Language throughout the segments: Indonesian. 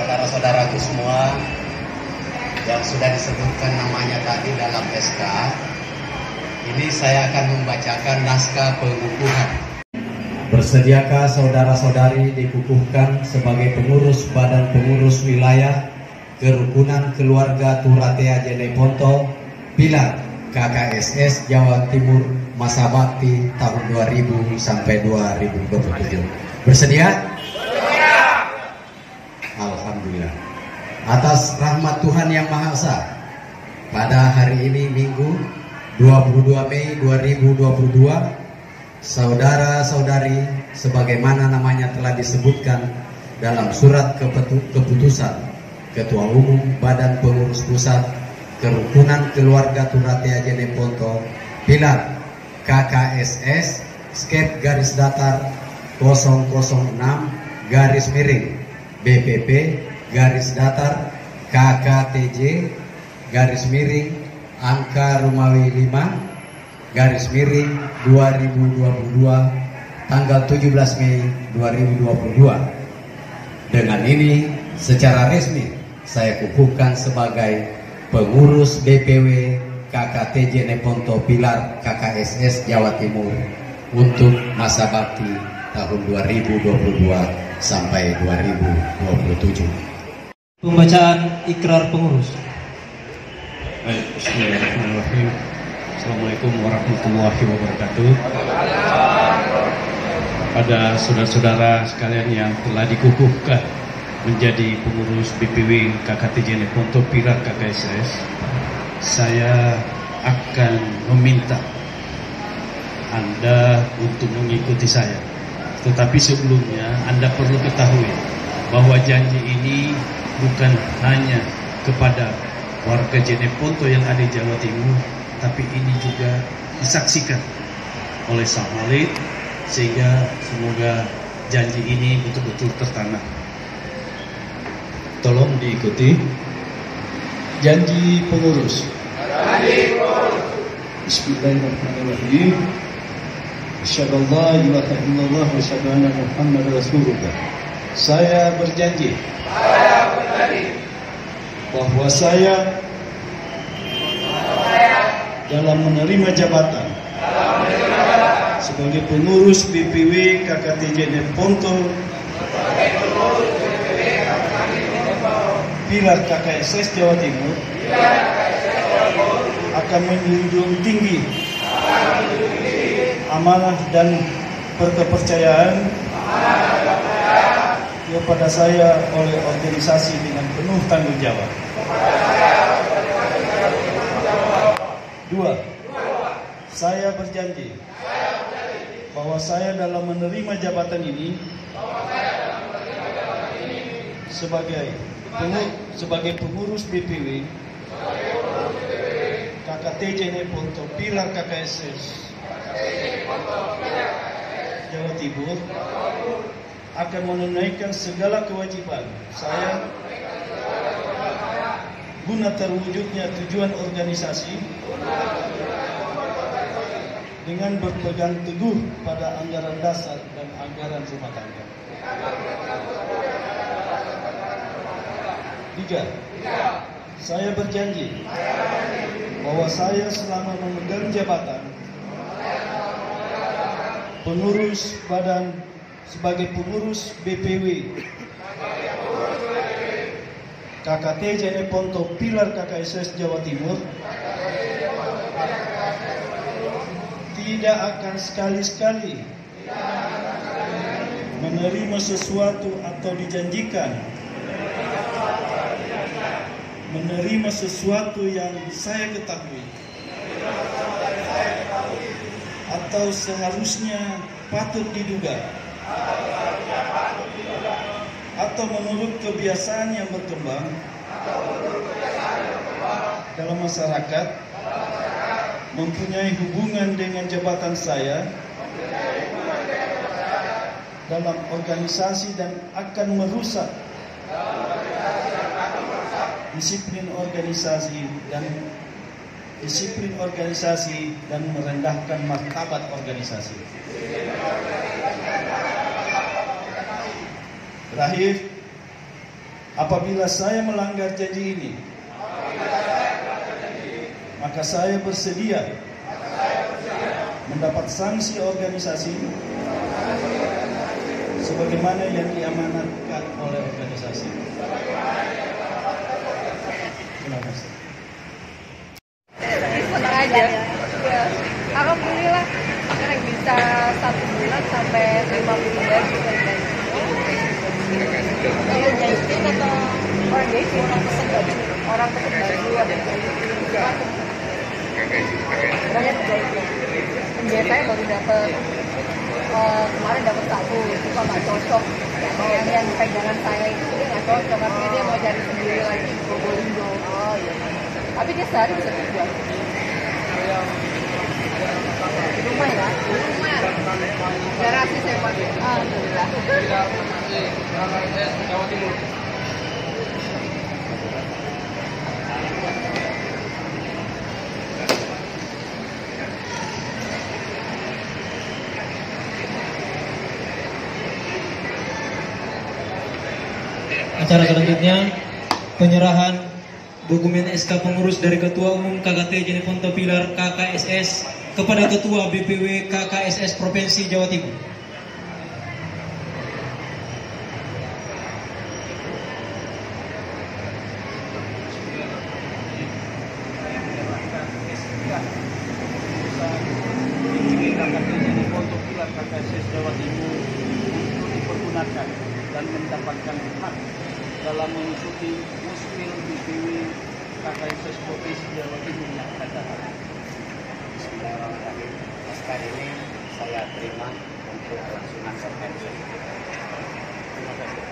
saudara-saudaraku semua yang sudah disebutkan namanya tadi dalam SK, ini saya akan membacakan naskah pengukuhan. Bersediakah saudara-saudari dikukuhkan sebagai pengurus Badan Pengurus Wilayah Kerukunan Keluarga Turatea Jeneponto Pilar KKSS Jawa Timur masa bakti tahun 2000 sampai 2027. Bersedia? Bersedia. Alhamdulillah. Atas rahmat Tuhan Yang Maha Esa, pada hari ini Minggu 22 Mei 2022, saudara-saudari sebagaimana namanya telah disebutkan dalam surat keputusan Ketua Umum Badan Pengurus Pusat Kerukunan Keluarga Turatea Jeneponto Pilar KKSS skep garis datar 006 garis miring BPP garis datar KKTJ garis miring angka Romawi 5 garis miring 2022 tanggal 17 Mei 2022. Dengan ini secara resmi saya kukuhkan sebagai pengurus BPW KKTJ Jeneponto Pilar KKSS Jawa Timur untuk masa bakti tahun 2022 sampai 2027. Pembacaan ikrar pengurus. Bismillahirrahmanirrahim. Assalamualaikum warahmatullahi wabarakatuh. Pada saudara-saudara sekalian yang telah dikukuhkan menjadi pengurus BPW KKTJ Jeneponto Pilar KKSS, saya akan meminta Anda untuk mengikuti saya. Tetapi sebelumnya Anda perlu ketahui bahwa janji ini bukan hanya kepada warga Jeneponto yang ada di Jawa Timur, tapi ini juga disaksikan oleh Sang Malik, sehingga semoga janji ini betul-betul tertanam. Tolong diikuti. Janji pengurus. Bismillahirrahmanirrahim. Asyhadu an la ilaha illallah wa asyhadu anna Muhammadar Rasulullah. Saya berjanji bahwa saya dalam menerima jabatan sebagai pengurus BPW KKTJ Jeneponto Pilar KKSS Jawa Timur akan menjunjung tinggi amanah dan kepercayaan kepada saya oleh organisasi dengan penuh tanggung jawab. 2. Saya berjanji bahwa saya dalam menerima jabatan ini sebagai pengurus BPW KKTJ Jeneponto Pilar KKSS Jawa Timur akan menunaikan segala kewajiban saya guna terwujudnya tujuan organisasi dengan berpegang teguh pada anggaran dasar dan anggaran rumah tangga. 3. Saya berjanji bahwa saya selama memegang jabatan pengurus badan sebagai pengurus BPW KKTJ Jeneponto Pilar KKSS Jawa Timur tidak akan sekali-sekali menerima sesuatu atau dijanjikan menerima sesuatu yang saya ketahui atau seharusnya patut diduga atau menurut kebiasaan yang berkembang dalam masyarakat mempunyai hubungan dengan jabatan saya dalam organisasi dan akan merusak disiplin organisasi dan merendahkan martabat organisasi. Terakhir, apabila saya melanggar janji ini, maka saya bersedia mendapat sanksi organisasi sebagaimana yang diamanatkan oleh organisasi. Terima kasih. Senang aja. Ya, alhamdulillah sekarang bisa 1 bulan sampai 50 hari. Kalau janji atau orang gaji, orang pesen baju ya banyak gaji. Biasanya baru dapat kemarin dapat 1 itu kok nggak cocok. Yang pegangan saya itu dia nggak cocok, karena dia mau cari sendiri lagi di Probolinggo. Oh iya. Tapi dia sehari bisa 3. Rumah ya? Rumah. Garasi saya pakai. Alhamdulillah. Jawa Timur. Acara selanjutnya penyerahan dokumen SK pengurus dari Ketua Umum KKT Jeneponto Pilar KKSS kepada Ketua BPW KKSS Provinsi Jawa Timur. KKSS Jawa Timur untuk dipergunakan dan mendapatkan hak dalam mengikuti Musmil BPW KKSS Provinsi Jawa Timur yang akan datang. Bismillahirrahmanirrahim. Naskah ini saya terima untuk kelangsungan konvensi. Terima kasih.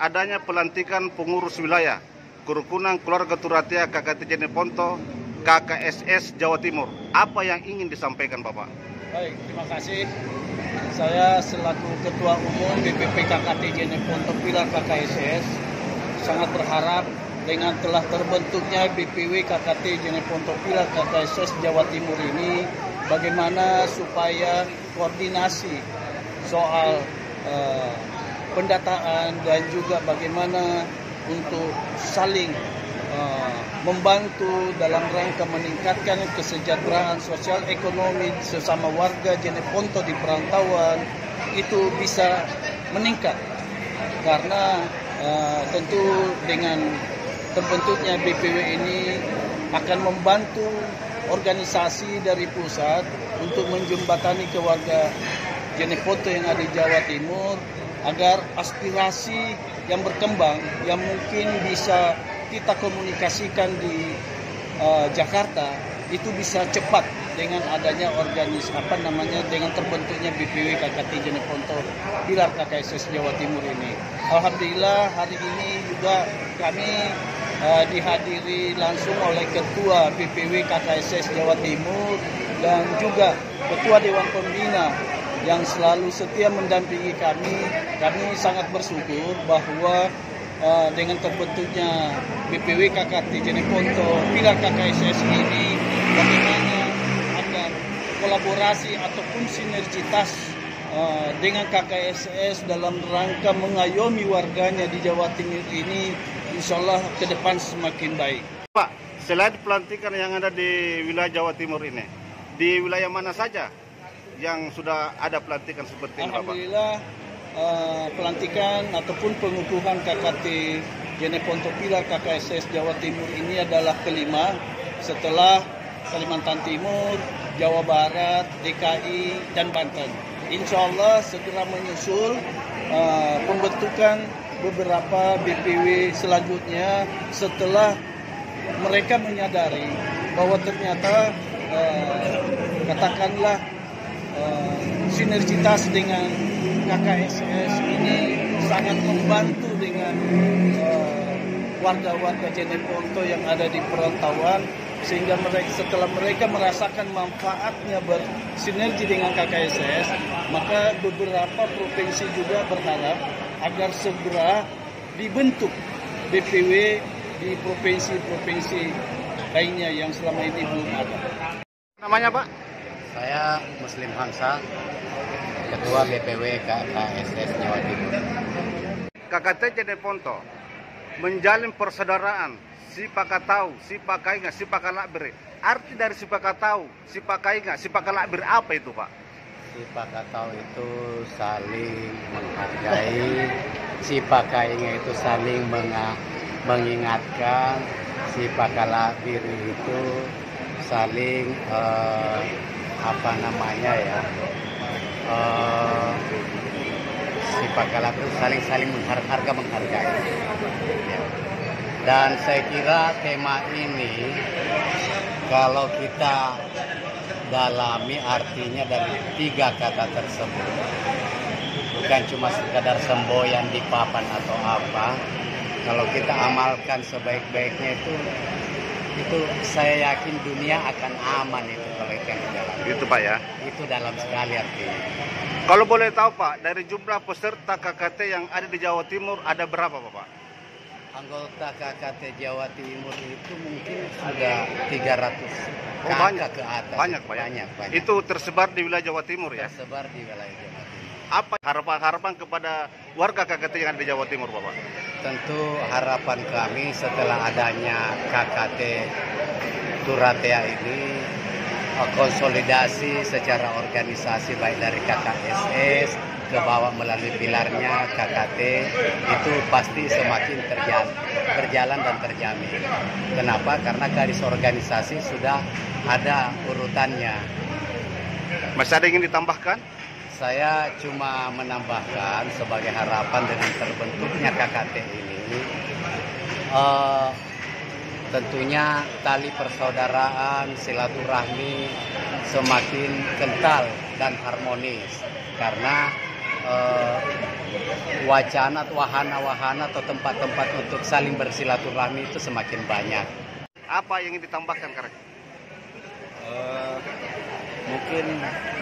Adanya pelantikan pengurus wilayah Kerukunan Keluarga Turatia KKT Jeneponto KKSS Jawa Timur. Apa yang ingin disampaikan Bapak? Baik, terima kasih. Saya selaku Ketua Umum BPP KKT Jeneponto Pilar KKSS sangat berharap dengan telah terbentuknya BPW KKT Jeneponto Pilar KKSS Jawa Timur ini, bagaimana supaya koordinasi soal pendataan dan juga bagaimana untuk saling membantu dalam rangka meningkatkan kesejahteraan sosial ekonomi sesama warga Jeneponto di perantauan itu bisa meningkat, karena tentu dengan terbentuknya BPW ini akan membantu organisasi dari pusat untuk menjembatani ke warga Jeneponto yang ada di Jawa Timur agar aspirasi yang berkembang yang mungkin bisa kita komunikasikan di Jakarta itu bisa cepat dengan adanya dengan terbentuknya BPW KKT Jeneponto Pilar KKSS Jawa Timur ini. Alhamdulillah hari ini juga kami dihadiri langsung oleh Ketua BPW KKSS Jawa Timur dan juga Ketua Dewan Pembina yang selalu setia mendampingi kami. Kami sangat bersyukur bahwa dengan terbentuknya BPW KKT Jeneponto Pilar KKSS ini, bagaimana agar kolaborasi ataupun sinergitas dengan KKSS dalam rangka mengayomi warganya di Jawa Timur ini, insya Allah ke depan semakin baik. Pak, selain pelantikan yang ada di wilayah Jawa Timur ini, di wilayah mana saja yang sudah ada pelantikan seperti ini, Bapak? Alhamdulillah, pelantikan ataupun pengukuhan KKT Jeneponto Pilar KKSS Jawa Timur ini adalah kelima setelah Kalimantan Timur, Jawa Barat, DKI, dan Banten. Insya Allah segera menyusul pembentukan beberapa BPW selanjutnya setelah mereka menyadari bahwa ternyata katakanlah sinergitas dengan KKSS ini sangat membantu dengan warga-warga Jeneponto yang ada di perantauan, sehingga setelah mereka merasakan manfaatnya bersinergi dengan KKSS, maka beberapa provinsi juga berharap agar segera dibentuk BPW di provinsi-provinsi lainnya yang selama ini belum ada. Namanya Pak? Saya Muslim Hamsa, Ketua BPW KKSS Jawa Timur. KKT Jeneponto menjalin persaudaraan si pakatau, si pakainga, si pakalakbere. Arti dari si pakatau, si pakainga, si pakalakbere apa itu Pak? Si pakatau itu saling menghargai, si pakainga itu saling mengingatkan, si pakalakbere itu saling si pakalakbere itu saling menghargai. Ya. Dan saya kira tema ini kalau kita dalami artinya dari 3 kata tersebut, bukan cuma sekadar semboyan di papan atau apa. Kalau kita amalkan sebaik-baiknya itu saya yakin dunia akan aman itu kalau itu yang dalam. Itu Pak ya. Itu dalam sekali artinya. Kalau boleh tahu Pak, dari jumlah peserta KKT yang ada di Jawa Timur ada berapa Pak? Anggota KKT Jawa Timur itu mungkin sudah 300 banyak ke atas. Banyak Pak. Banyak. Itu tersebar di wilayah Jawa Timur ya? Tersebar di wilayah Jawa Timur. Apa harapan kepada warga KKT yang ada di Jawa Timur Bapak? Tentu harapan kami setelah adanya KKT Turatea ini, konsolidasi secara organisasi baik dari KKSS ke bawah melalui pilarnya KKT itu pasti semakin berjalan dan terjamin. Kenapa? Karena garis organisasi sudah ada urutannya. Masih ada yang ingin ditambahkan? Saya cuma menambahkan sebagai harapan dengan terbentuknya KKT ini, tentunya tali persaudaraan, silaturahmi semakin kental dan harmonis karena wahana-wahana atau tempat-tempat untuk saling bersilaturahmi itu semakin banyak. Apa yang ingin ditambahkan Karek? Mungkin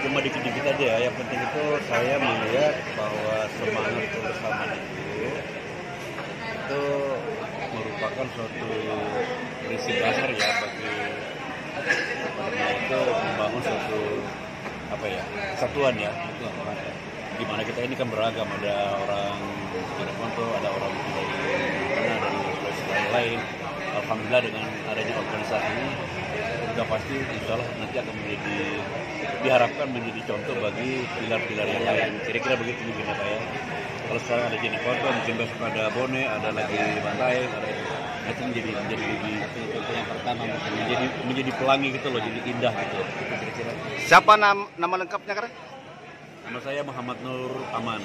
cuma dikit-dikit aja ya. Yang penting itu saya melihat bahwa semangat kebersamaan itu merupakan suatu prinsip dasar ya bagi itu membangun suatu kesatuan ya. Itu gimana kita ini kan beragam, ada orang Jeneponto, ada orang dari Sulawesi lain. Alhamdulillah dengan adanya organisasi ini sudah pasti insya Allah nanti akan diharapkan menjadi contoh bagi pilar-pilar yang lain. Kira-kira begitu mungkin Pak ya. Kalau sekarang ada Jeneponto, mungkin besok ada Bone, ada lagi Bantai, itu menjadi lebih yang pertama menjadi pelangi gitu loh, jadi indah gitu. Kira-kira. Siapa nama lengkapnya Karek? Nama saya Muhammad Nur Aman.